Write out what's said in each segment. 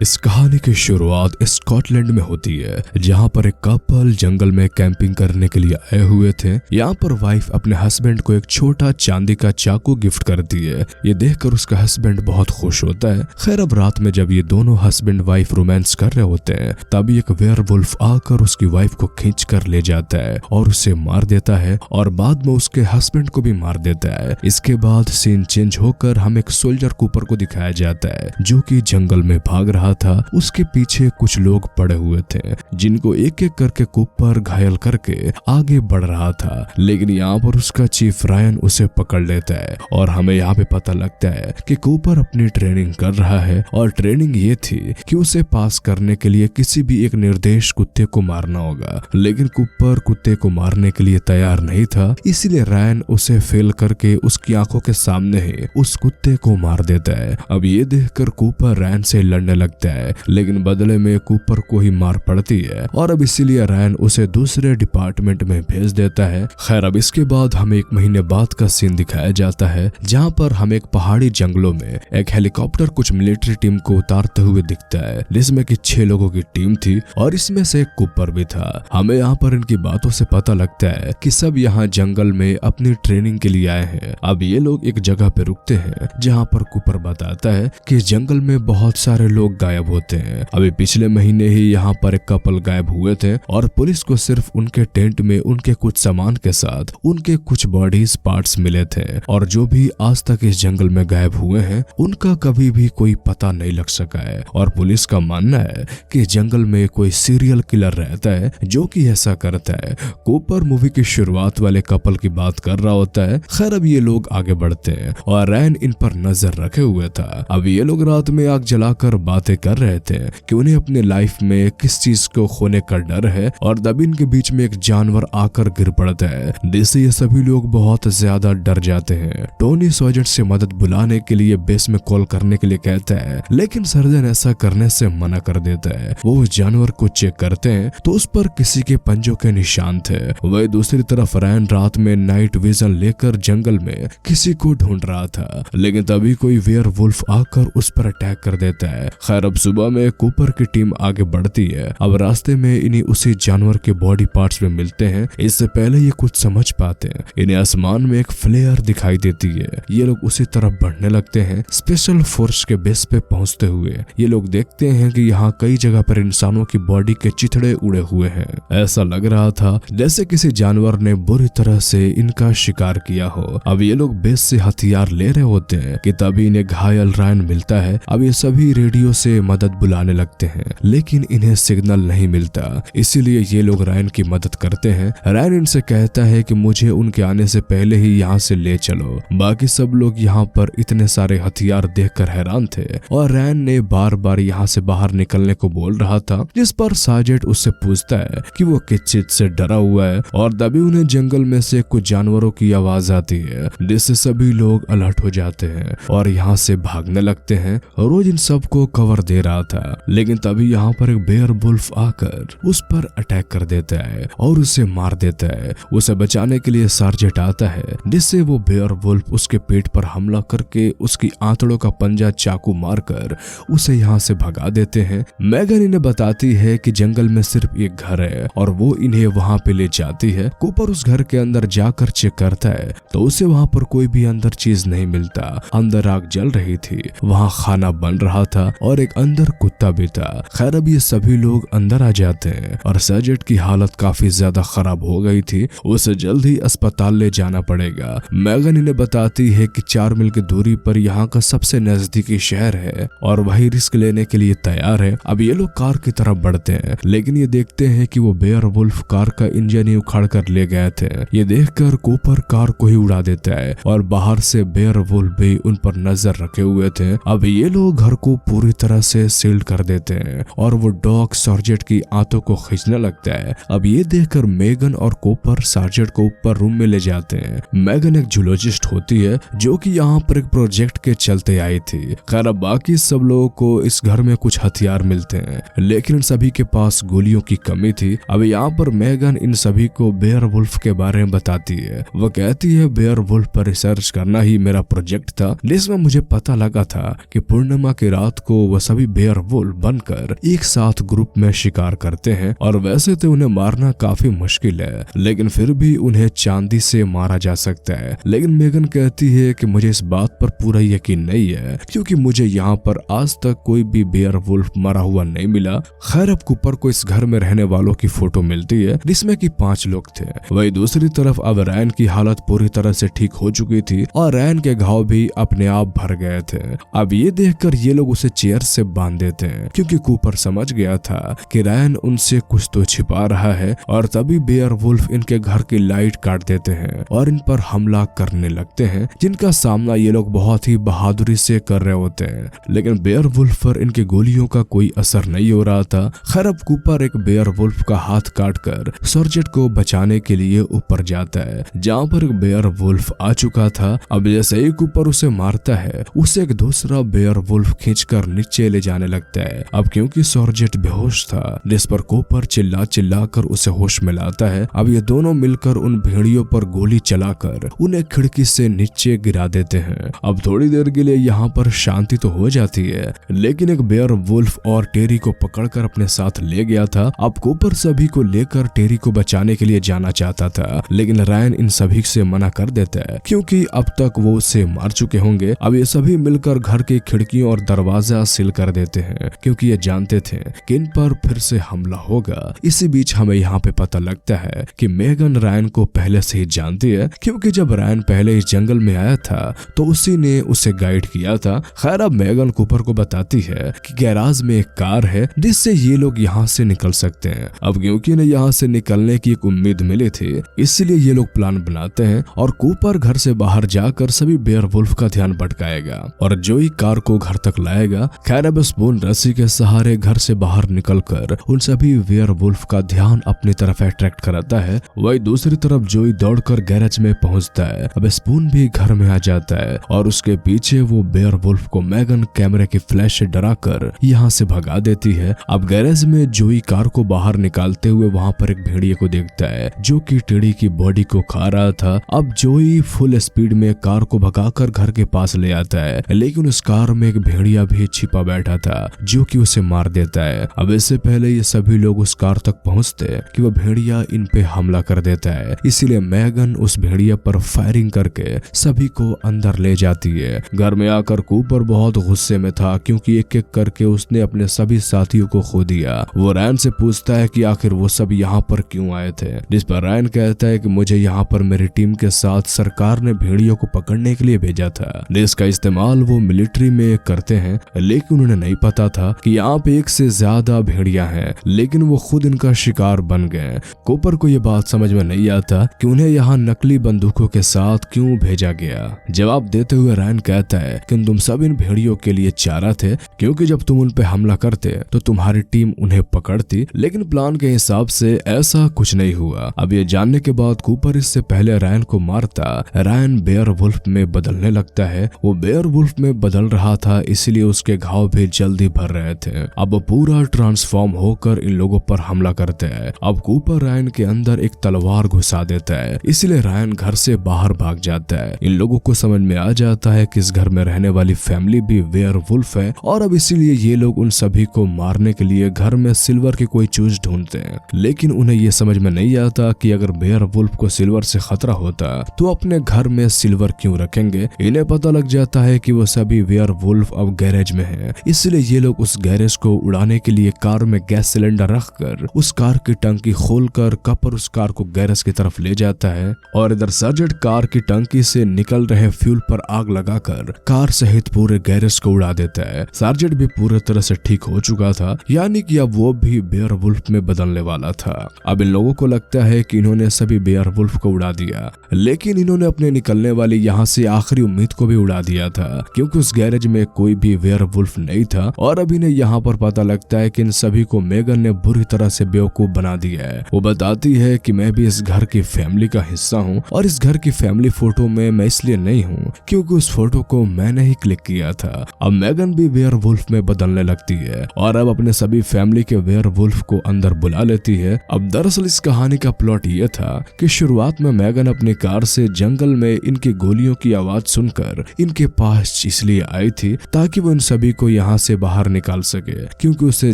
इस कहानी की शुरुआत स्कॉटलैंड में होती है, जहां पर एक कपल जंगल में कैंपिंग करने के लिए आए हुए थे। यहाँ पर वाइफ अपने हस्बैंड को एक छोटा चांदी का चाकू गिफ्ट करती है। ये देखकर उसका हस्बैंड बहुत खुश होता है। खैर, अब रात में जब ये दोनों हस्बैंड वाइफ रोमांस कर रहे होते हैं, तभी एक वेयरवुल्फ आकर उसकी वाइफ को खींच कर ले जाता है और उसे मार देता है और बाद में उसके हस्बैंड को भी मार देता है। इसके बाद सीन चेंज होकर हम एक सोल्जर कूपर को दिखाया जाता है, जो कि जंगल में भाग रहा था। उसके पीछे कुछ लोग पड़े हुए थे, जिनको एक एक करके कूपर घायल करके आगे बढ़ रहा था। लेकिन यहाँ पर उसका चीफ रायन उसे पकड़ लेता है और हमें यहाँ पे पता लगता है कि कूपर अपनी ट्रेनिंग कर रहा है और ट्रेनिंग ये थी कि उसे पास करने के लिए किसी भी एक निर्देश कुत्ते को मारना होगा। लेकिन कूपर कुत्ते को मारने के लिए तैयार नहीं था, इसीलिए रायन उसे फेल करके उसकी आंखों के सामने ही उस कुत्ते को मार देता है। अब ये देखकर कूपर रायन से लड़ने लगता है, लेकिन बदले में कूपर को ही मार पड़ती है और अब इसीलिए रायन उसे दूसरे डिपार्टमेंट में भेज देता है। खैर, अब इसके बाद हमें 1 महीने बाद का सीन दिखाया जाता है, जहां पर हमें एक पहाड़ी जंगलों में एक हेलीकॉप्टर कुछ मिलिट्री टीम को उतारते हुए दिखता है, जिसमें कि 6 लोगों की टीम थी और इसमें से एक कूपर भी था। हमें यहाँ पर इनकी बातों से पता लगता है कि सब यहाँ जंगल में अपनी ट्रेनिंग के लिए आए हैं। अब ये लोग एक जगह पे रुकते हैं, जहाँ पर कूपर बताता है कि जंगल में बहुत सारे लोग गायब होते हैं। अभी पिछले महीने ही यहाँ पर एक कपल गायब हुए थे और पुलिस को सिर्फ उनके टेंट में उनके कुछ सामान के साथ उनके कुछ बॉडीज पार्ट्स मिले थे और जो भी आज तक इस जंगल में गायब हुए हैं, उनका कभी भी कोई पता नहीं लग सका है। और पुलिस का मानना है कि जंगल में कोई सीरियल किलर रहता है जो कि ऐसा करता है। कूपर मूवी की शुरुआत वाले कपल की बात कर रहा होता है। खैर, अब ये लोग आगे बढ़ते हैं और रैन इन पर नजर रखे हुए था। अब ये लोग रात में आग जलाकर बातें कर रहे थे कि उन्हें अपने लाइफ में किस चीज को खोने का डर है और तभी इनके बीच में एक जानवर आकर गिर पड़ता है, जिससे ये सभी लोग बहुत ज्यादा डर जाते हैं। टोनी सर्जेंट से मदद बुलाने के लिए बेस में कॉल करने के लिए कहता है, लेकिन सर्जन ऐसा करने से मना कर देता है। वो उस जानवर को चेक करते हैं तो उस पर किसी के पंजों के निशान थे। वही दूसरी तरफ रैन रात में नाइट विजन लेकर जंगल में किसी को ढूंढ रहा था, लेकिन तभी कोई वेयरवुल्फ आकर उस पर अटैक कर देता है। खैर, अब सुबह में कूपर की टीम आगे बढ़ती है। अब रास्ते में इन्हें उसी जानवर के बॉडी पार्ट्स में मिलते हैं। इससे पहले ये कुछ समझ पाते हैं, इन्हें आसमान में एक फ्लेयर दिखाई देती है। ये लोग उसी तरफ बढ़ने लगते हैं। स्पेशल फोर्स के बेस पे पहुंचते हुए ये लोग देखते हैं कि यहाँ कई जगह पर इंसानों की बॉडी के चिथड़े उड़े हुए हैं। ऐसा लग रहा था जैसे किसी जानवर ने बुरी तरह से इनका शिकार किया हो। अब ये लोग बेस से हथियार ले रहे होते हैं कि तभी इन्हें घायल रायन मिलता है। अब ये सभी रेडियो से मदद बुलाने लगते हैं, लेकिन इन्हें सिग्नल नहीं मिलता, इसीलिए ये लोग रायन की मदद करते हैं। रायन इनसे कहता है कि मुझे उनके आने से पहले ही यहाँ से ले चलो। बाकी सब लोग यहाँ पर इतने सारे हथियार देखकर हैरान थे और रायन ने बार बार यहाँ से बाहर निकलने को बोल रहा था, जिस पर सार्जेंट उससे पूछता है कि वो किस चीज से डरा हुआ है और तभी उन्हें जंगल में से कुछ जानवरों की आवाज आती है, जिससे सभी लोग अलर्ट हो जाते हैं और यहाँ से भागने लगते हैं। रोज इन सबको कवर दे रहा था, लेकिन तभी यहाँ पर एक वेयरवुल्फ आकर उस पर अटैक कर देता है और उसे मार देता है। उसे बचाने के लिए सार्जेंट आता है, जिससे वो वेयरवुल्फ उसके पेट पर हमला करके उसकी आंतड़ों का पंजा चाकू मारकर उसे यहाँ से भगा देते हैं। मैगन इन्हें बताती है कि जंगल में सिर्फ एक घर है और वो इन्हें वहाँ पे ले जाती है। कूपर उस घर के अंदर जाकर चेक करता है तो उसे वहाँ पर कोई भी अंदर चीज नहीं मिलता। अंदर आग जल रही थी, वहाँ खाना बन रहा था और एक अंदर कुत्ता भी था। खैर, अब ये सभी लोग अंदर आ जाते हैं और सर्जेंट की हालत काफी ज्यादा खराब हो गई थी, उसे जल्द ही अस्पताल ले जाना पड़ेगा। मैगन इन्हें बताती है कि 4 मील की दूरी पर यहाँ का सबसे नजदीकी शहर है और वही रिस्क लेने के लिए तैयार है। अब ये लोग कार की तरफ बढ़ते हैं, लेकिन ये देखते हैं कि वो वेयरवुल्फ कार का इंजन ही उखाड़ कर ले गए थे। ये देखकर कूपर कार को ही उड़ा देता है और बाहर से वेयरवुल्फ भी उन पर नजर रखे हुए थे। अब ये लोग घर को पूरी तरह से सील्ड कर देते हैं और वो डॉग सार्जेंट की आंतों को खींचने लगता है। अब ये देखकर मेगन और कूपर सार्जेंट को ऊपर रूम में ले जाते हैं। मेगन एक जूलॉजिस्ट होती है जो कि यहाँ पर एक प्रोजेक्ट के चलते आई थी। खैर, बाकी सब लोगों को इस घर में कुछ हथियार मिलते हैं, लेकिन सभी के पास गोलियों की कमी थी। अब यहाँ पर मेगन इन सभी को वेयरवुल्फ के बारे में बताती है। वो कहती है वेयरवुल्फ पर रिसर्च करना ही मेरा प्रोजेक्ट था, जिसमें मुझे पता लगा था कि पूर्णिमा की रात को वह सब सभी बेयर वुल्फ बनकर एक साथ ग्रुप में शिकार करते हैं। और वैसे तो उन्हें मारना काफी मुश्किल है, लेकिन फिर भी उन्हें चांदी से मारा जा सकता है। लेकिन मेगन कहती है कि मुझे इस बात पर पूरा यकीन नहीं है, क्योंकि मुझे यहाँ पर आज तक कोई भी बेयर वुल्फ मरा हुआ नहीं मिला। खैर, अब कूपर को इस घर में रहने वालों की फोटो मिलती है जिसमें कि 5 लोग थे। वही दूसरी तरफ अब रैन की हालत पूरी तरह से ठीक हो चुकी थी और रैन के घाव भी अपने आप भर गए थे। अब ये देखकर ये लोग उसे चेयर से बांध देते हैं, क्योंकि कूपर समझ गया था कि रैन उनसे कुछ तो छिपा रहा है। और तभी बेयर वुल्फ इनके घर की लाइट काट देते हैं और इन पर हमला करने लगते हैं, जिनका सामना ये लोग बहुत ही बहादुरी से कर रहे होते हैं। लेकिन बेयर वुल्फ पर इनके गोलियों का कोई असर नहीं हो रहा था। खैर, अब कूपर एक बेयर वुल्फ का हाथ काटकर सर्जेंट को बचाने के लिए ऊपर जाता है, जहाँ पर एक बेयर वुल्फ आ चुका था। अब जैसे ही कूपर उसे मारता है, उसे एक दूसरा बेयर वुल्फ खींचकर नीचे ले जाने लगता है। अब क्योंकि सर्जेंट बेहोश था, जिस पर कूपर चिल्ला कर उसे होश में लाता है। अब ये दोनों मिलकर उन भेड़ियों पर गोली चलाकर उन्हें खिड़की से नीचे गिरा देते हैं। अब थोड़ी देर के लिए यहाँ पर शांति तो हो जाती है, लेकिन एक बेयर वुल्फ और टेरी को पकड़कर अपने साथ ले गया था। अब कूपर सभी को लेकर टेरी को बचाने के लिए जाना चाहता था, लेकिन रैन इन सभी से मना कर देता है, क्योंकि अब तक वो उसे मार चुके होंगे। अब ये सभी मिलकर घर की खिड़कियों और दरवाजा सील कर देते हैं, क्योंकि ये जानते थे कि इन पर फिर से हमला होगा। इसी बीच हमें यहाँ पे पता लगता है कि मेगन रैन को पहले से ही जानती है, क्योंकि जब रैन पहले इस जंगल में आया था तो उसी ने उसे गाइड किया था। खैर, अब मेगन कूपर को बताती है कि गैराज में एक कार है जिससे ये लोग यहाँ से निकल सकते हैं। अब क्योंकि इन्हें यहाँ से निकलने की एक उम्मीद मिली थी, इसलिए ये लोग प्लान बनाते हैं और कूपर घर से बाहर जाकर सभी बेयर वुल्फ का ध्यान भटकाएगा और जोई कार को घर तक लाएगा। खैर, अब स्पून रस्सी के सहारे घर से बाहर निकलकर उन सभी बेयर वुल्फ का ध्यान अपनी तरफ अट्रैक्ट कराता है। वही दूसरी तरफ जोई दौड़कर गैरेज में पहुंचता है। अब स्पून भी घर में आ जाता है और उसके पीछे वो बेयर वुल्फ को मेगन कैमरे की फ्लैश से डराकर यहाँ से भगा देती है। अब गैरेज में जोई कार को बाहर निकालते हुए वहाँ पर एक भेड़िए को देखता है जो कि टेडी की बॉडी को खा रहा था। अब जोई फुल स्पीड में कार को भगाकर घर के पास ले आता है, लेकिन उस कार में एक भेड़िया भी छिपा बैठा था जो कि उसे मार देता है। अब इससे पहले ये सभी लोग उस कार तक पहुंचते कि वह भेड़िया इन पे हमला कर देता है, इसीलिए मेगन उस भेड़िया पर फायरिंग करके सभी को अंदर ले जाती है। घर में आकर कूपर बहुत गुस्से में था, क्योंकि एक एक करके उसने अपने सभी साथियों को खो दिया। वो रैन से पूछता है कि आखिर वो सब यहाँ पर क्यों आए थे, जिस पर रैन कहता है कि मुझे यहाँ पर मेरी टीम के साथ सरकार ने भेड़ियों को पकड़ने के लिए भेजा था, जिसका इस्तेमाल वो मिलिट्री में करते हैं। लेकिन उन्हें नहीं पता था कि यहाँ पे एक से ज्यादा भेड़िया हैं, लेकिन वो खुद इनका शिकार बन गए। कूपर को ये बात समझ में नहीं आता कि उन्हें यहाँ नकली बंदूकों के साथ क्यों भेजा गया। जवाब देते हुए रैन कहता है कि तुम सब इन भेड़ियों के लिए चारा थे, क्योंकि जब तुम उन पे हमला करते तो तुम्हारी टीम उन्हें पकड़ती, लेकिन प्लान के हिसाब से ऐसा कुछ नहीं हुआ। अब ये जानने के बाद कूपर इससे पहले रैन को मारता रैन बेयर वुल्फ में बदलने लगता है। वो बेयर वुल्फ में बदल रहा था, इसलिए उसके घाव भी जल्दी भर रहे थे। अब पूरा ट्रांसफॉर्म होकर इन लोगों पर हमला करते हैं। अब कूपर रैन के अंदर एक तलवार घुसा देता है, इसलिए रैन घर से बाहर भाग जाता है। इन लोगों को समझ में आ जाता है कि इस घर में रहने वाली फैमिली भी बेयर वुल्फ है, और अब इसीलिए ये लोग उन सभी को मारने के लिए घर में सिल्वर की कोई चीज ढूंढते हैं। लेकिन उन्हें ये समझ में नहीं आता कि अगर बेयर वुल्फ को सिल्वर से खतरा होता तो अपने घर में सिल्वर क्यों रखेंगे। इन्हें पता लग जाता है कि वो सभी बेयर वुल्फ अब गैरेज में हैं, इसलिए ये लोग उस गैरेज को उड़ाने के लिए कार में गैस सिलेंडर रखकर उस कार की टंकी खोलकर कपर उस कार को गैरेज की तरफ ले जाता है। और इधर सर्जेंट कार की टंकी से निकल रहे फ्यूल पर आग लगाकर कार सहित पूरे गैरेज को उड़ा देता है। सर्जेंट भी पूरी तरह से ठीक हो चुका था, यानी कि अब वो भी बेयर वुल्फ में बदलने वाला था। अब इन लोगों को लगता है कि इन्होंने सभी बेयर वुल्फ को उड़ा दिया, लेकिन इन्होंने अपने निकलने वाली यहाँ से आखिरी उम्मीद को भी उड़ा दिया था, क्योंकि उस गैरेज में कोई भी बेयर वुल्फ नहीं था। और अब इन्हें यहाँ पर पता लगता है कि इन सभी को मेगन ने बुरी तरह से बेवकूफ बना दिया है। वो बताती है कि मैं भी इस घर की फैमिली का हिस्सा हूँ, और इस घर की फैमिली फोटो में मैं इसलिए नहीं हूँ क्योंकि उस फोटो को मैंने ही क्लिक किया था। अब मेगन भी बेयर वुल्फ में बदलने लगती है और अब अपने सभी फैमिली के बेयर वुल्फ को अंदर बुला लेती है। अब दरअसल इस कहानी का प्लॉट ये था कि शुरुआत में मेगन अपनी कार से जंगल में इनकी गोलियों की आवाज सुनकर इनके पास इसलिए आई थी ताकि वो इन सभी को यहाँ से बाहर निकाल सके, क्योंकि उसे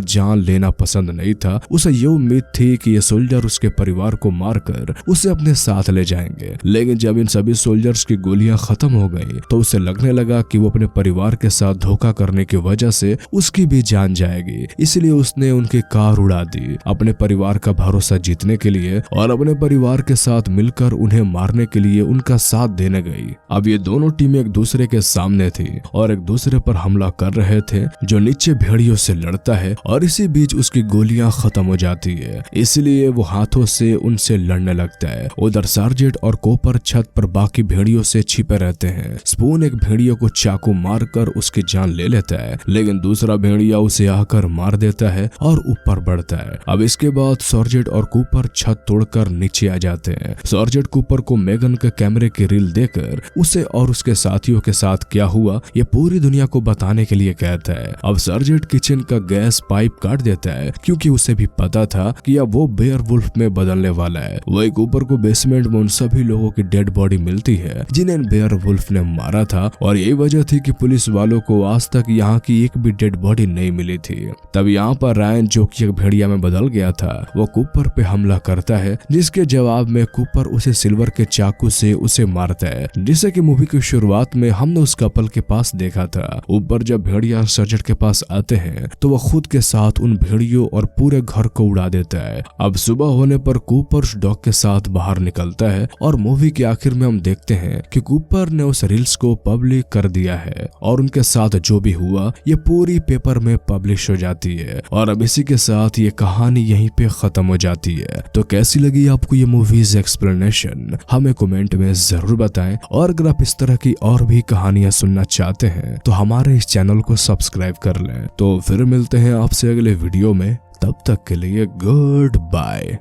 जान लेना पसंद नहीं था। उसे ये उम्मीद थी कि ये सोल्जर उसके परिवार को मारकर उसे अपने साथ ले जाएंगे। लेकिन जब इन सभी सोल्जर्स की गोलियां खत्म हो गई तो उसे लगने लगा कि वो अपने परिवार के साथ धोखा करने की वजह से उसकी भी जान जाएगी। इसलिए उसने उनकी कार उड़ा दी अपने परिवार का भरोसा जीतने के लिए, और अपने परिवार के साथ मिलकर उन्हें मारने के लिए उनका साथ देने गई। अब ये दोनों टीमें एक दूसरे के सामने थी और एक दूसरे पर हमला कर रहे थे। जो नीचे भेड़ियों से लड़ता है और इसी बीच उसकी गोलियां खत्म हो जाती है, इसलिए वो हाथों से उनसे लड़ने लगता है। उधर सार्जेंट और कूपर छत पर बाकी भेड़ियों से छिपे रहते हैं। स्पून एक भेड़ियों को चाकू मारकर उसकी जान ले लेता है, लेकिन दूसरा भेड़िया उसे आकर मार देता है और ऊपर बढ़ता है। अब इसके बाद सार्जेंट और कूपर छत तोड़कर नीचे आ जाते हैं। सार्जेंट कूपर को मेगन के कैमरे की रील देकर उसे और उसके साथियों के साथ क्या हुआ ये पूरी दुनिया को बताने के लिए कहता है। अब सार्जेंट किचन का गैस पाइप काट देता है, क्योंकि उसे भी पता था कि अब वो बेयर वुल्फ में बदलने वाला है। वही कूपर को बेसमेंट में उन सभी लोगों की डेड बॉडी मिलती है जिन्हें बेयर वुल्फ ने मारा था, और यही वजह थी कि पुलिस वालों को आज तक यहाँ की एक भी डेड बॉडी नहीं मिली थी। तब यहाँ पर रायन, जो कि एक भेड़िया में बदल गया था, वो कूपर पे हमला करता है, जिसके जवाब में कूपर उसे सिल्वर के चाकू से उसे मारता है, जिसे कि मूवी की शुरुआत में हमने उस कपल के पास देखा था। ऊपर जब भेड़िया सार्जेंट के पास आते हैं तो वह खुद के साथ उन भेड़ियों और पूरे घर को उड़ा देता है। अब सुबह होने पर कूपर उस डॉग के साथ बाहर निकलता है और मूवी के आखिर में हम देखते हैं कि कूपर ने उस रील्स को पब्लिक कर दिया है, और उनके साथ जो भी हुआ ये पूरी पेपर में पब्लिश हो जाती है। और अब इसी के साथ ये कहानी यहीं पे खत्म हो जाती है। तो कैसी लगी आपको ये मूवीज एक्सप्लेनेशन, हमें कमेंट में जरूर बताएं। और अगर आप इस तरह की और भी कहानियां सुनना चाहते हैं तो हमारे इस चैनल को सब्सक्राइब कर लें। तो फिर मिलते हैं आपसे अगले वीडियो में, तब तक के लिए गुड बाय।